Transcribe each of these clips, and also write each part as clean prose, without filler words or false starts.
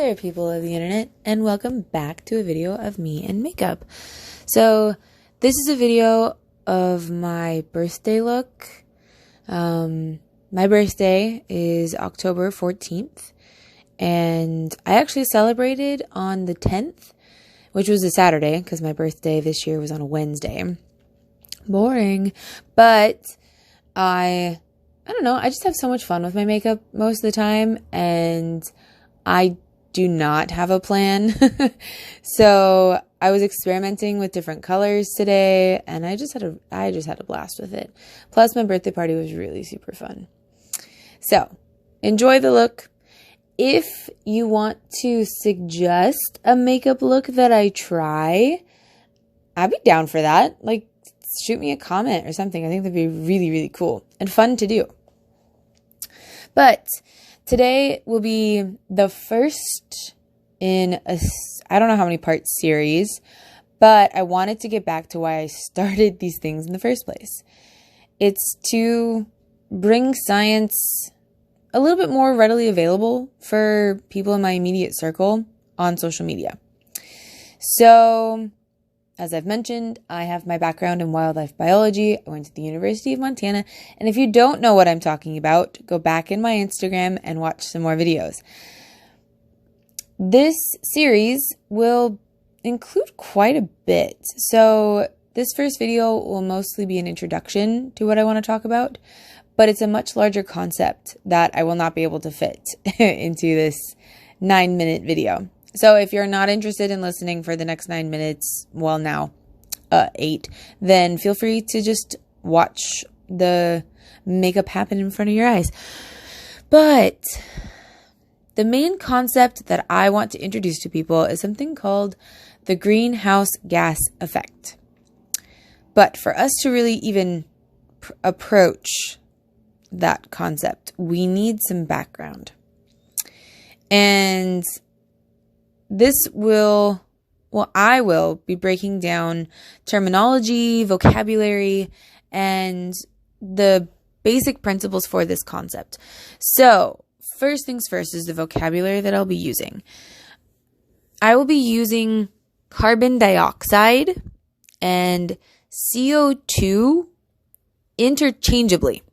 there, people of the internet, and welcome back to a video of me and makeup. So this is a video of my birthday look. My birthday is October 14th, and I actually celebrated on the 10th, which was a Saturday, because my birthday this year was on a Wednesday. Boring. But I don't know, I just have so much fun with my makeup most of the time, and I do not have a plan. So I was experimenting with different colors today, and I just had a blast with it. Plus, my birthday party was really super fun. So enjoy the look. If you want to suggest a makeup look that I try, I'd be down for that. Like, shoot me a comment or something. I think that'd be really, really cool and fun to do. But today will be the first in a, I don't know how many part series, but I wanted to get back to why I started these things in the first place. It's to bring science a little bit more readily available for people in my immediate circle on social media. So, as I've mentioned, I have my background in wildlife biology. I went to the University of Montana. And if you don't know what I'm talking about, go back in my Instagram and watch some more videos. This series will include quite a bit. So this first video will mostly be an introduction to what I want to talk about, but it's a much larger concept that I will not be able to fit into this 9-minute video. So if you're not interested in listening for the next 9 minutes, well, now 8, then feel free to just watch the makeup happen in front of your eyes. But the main concept that I want to introduce to people is something called the greenhouse gas effect. But for us to really even approach that concept, we need some background. And I will be breaking down terminology, vocabulary, and the basic principles for this concept. So, first things first is the vocabulary that I'll be using. I will be using carbon dioxide and CO2 interchangeably.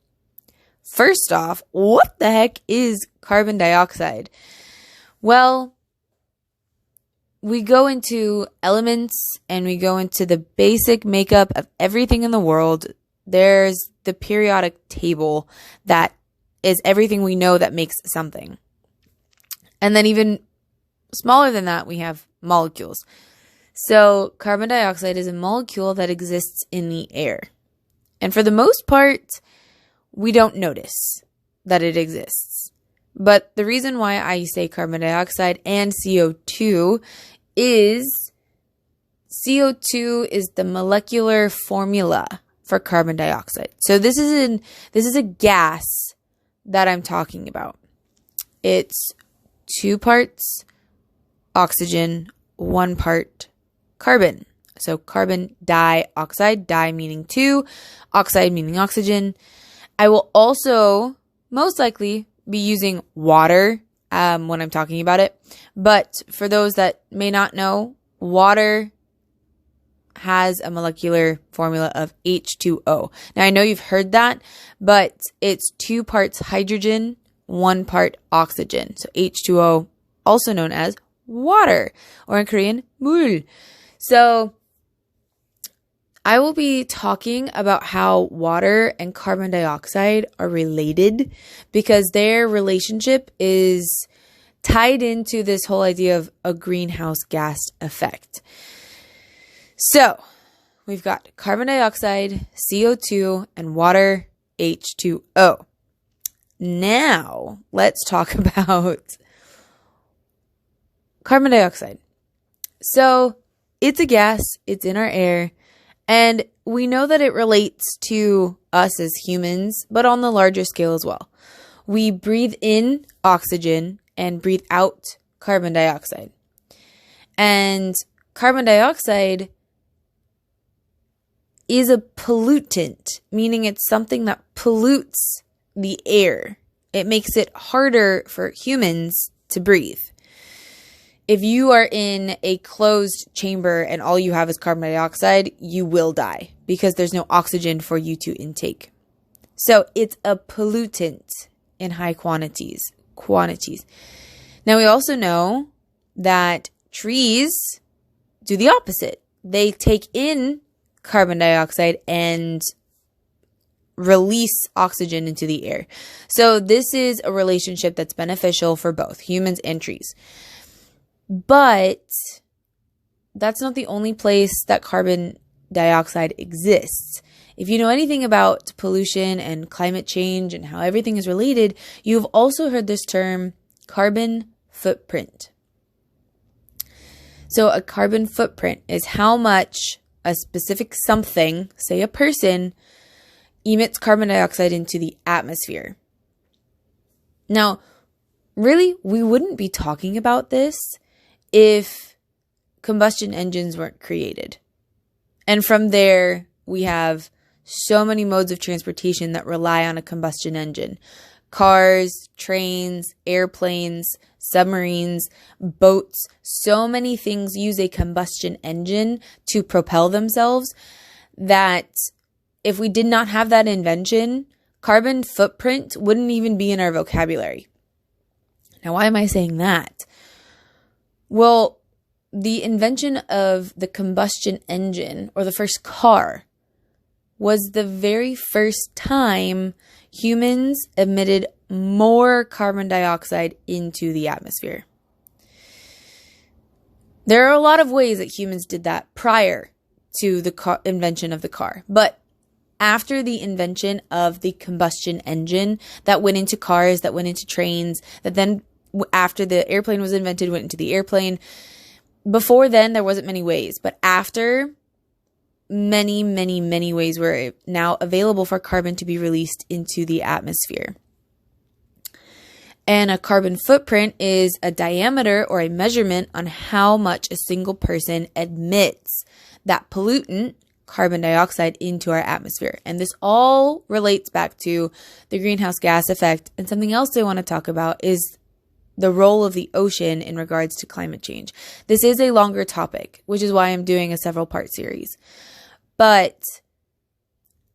First off, what the heck is carbon dioxide? Well, we go into elements and we go into the basic makeup of everything in the world. There's the periodic table that is everything we know that makes something. And then even smaller than that, we have molecules. So carbon dioxide is a molecule that exists in the air. And for the most part, we don't notice that it exists. But the reason why I say carbon dioxide and CO2 is CO2 is the molecular formula for carbon dioxide. So this is a gas that I'm talking about. It's 2 parts oxygen, 1 part carbon. So carbon dioxide, di meaning 2, oxide meaning oxygen. I will also most likely be using water when I'm talking about it. But for those that may not know, water has a molecular formula of H2O. Now, I know you've heard that, but it's 2 parts hydrogen, 1 part oxygen. So H2O, also known as water, or in Korean, 물. So I will be talking about how water and carbon dioxide are related because their relationship is tied into this whole idea of a greenhouse gas effect. So we've got carbon dioxide, CO2, and water, H2O. Now let's talk about carbon dioxide. So it's a gas, it's in our air. And we know that it relates to us as humans, but on the larger scale as well. We breathe in oxygen and breathe out carbon dioxide. And carbon dioxide is a pollutant, meaning it's something that pollutes the air. It makes it harder for humans to breathe. if you are in a closed chamber and all you have is carbon dioxide, you will die because there's no oxygen for you to intake. So it's a pollutant in high quantities. Now we also know that trees do the opposite. They take in carbon dioxide and release oxygen into the air. So this is a relationship that's beneficial for both humans and trees. But that's not the only place that carbon dioxide exists. If you know anything about pollution and climate change and how everything is related, you've also heard this term carbon footprint. So a carbon footprint is how much a specific something, say a person, emits carbon dioxide into the atmosphere. Now, really, we wouldn't be talking about this if combustion engines weren't created. And from there, we have so many modes of transportation that rely on a combustion engine. Cars, trains, airplanes, submarines, boats, so many things use a combustion engine to propel themselves that if we did not have that invention, carbon footprint wouldn't even be in our vocabulary. Now, why am I saying that? Well, the invention of the combustion engine, or the first car, was the very first time humans emitted more carbon dioxide into the atmosphere. There are a lot of ways that humans did that prior to the invention of the car, but after the invention of the combustion engine that went into cars, that went into trains, that then after the airplane was invented, went into the airplane. Before then, there wasn't many ways, but after, many, many, many ways were now available for carbon to be released into the atmosphere. And a carbon footprint is a diameter or a measurement on how much a single person emits that pollutant, carbon dioxide, into our atmosphere. And this all relates back to the greenhouse gas effect. And something else I want to talk about is the role of the ocean in regards to climate change. This is a longer topic, which is why I'm doing a several-part series. But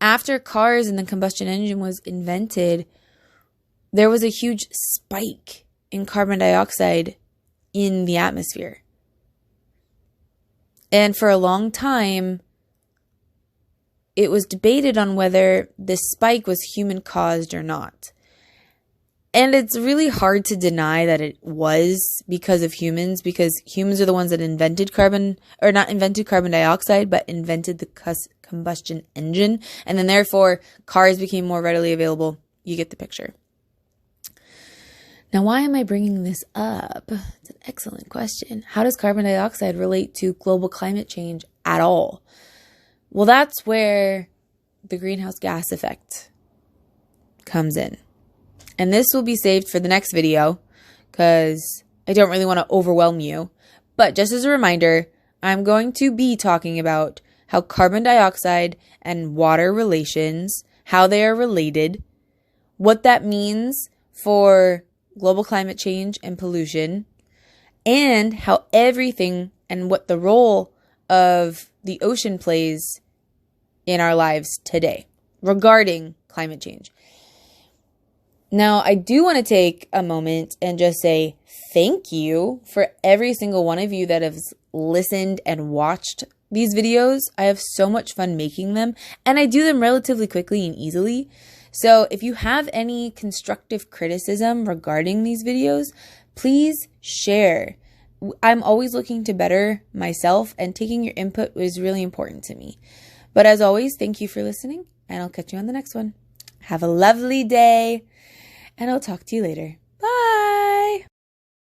after cars and the combustion engine was invented, there was a huge spike in carbon dioxide in the atmosphere. And for a long time, it was debated on whether this spike was human-caused or not. And it's really hard to deny that it was because of humans, because humans are the ones that invented carbon, or not invented carbon dioxide, but invented the combustion engine. And then therefore, cars became more readily available. You get the picture. Now, why am I bringing this up? It's an excellent question. How does carbon dioxide relate to global climate change at all? Well, that's where the greenhouse gas effect comes in. And this will be saved for the next video because I don't really want to overwhelm you. But just as a reminder, I'm going to be talking about how carbon dioxide and water relations, how they are related, what that means for global climate change and pollution, and how everything and what the role of the ocean plays in our lives today regarding climate change. Now, I do want to take a moment and just say thank you for every single one of you that has listened and watched these videos. I have so much fun making them, and I do them relatively quickly and easily. So if you have any constructive criticism regarding these videos, please share. I'm always looking to better myself, and taking your input is really important to me. But as always, thank you for listening, and I'll catch you on the next one. Have a lovely day, and I'll talk to you later.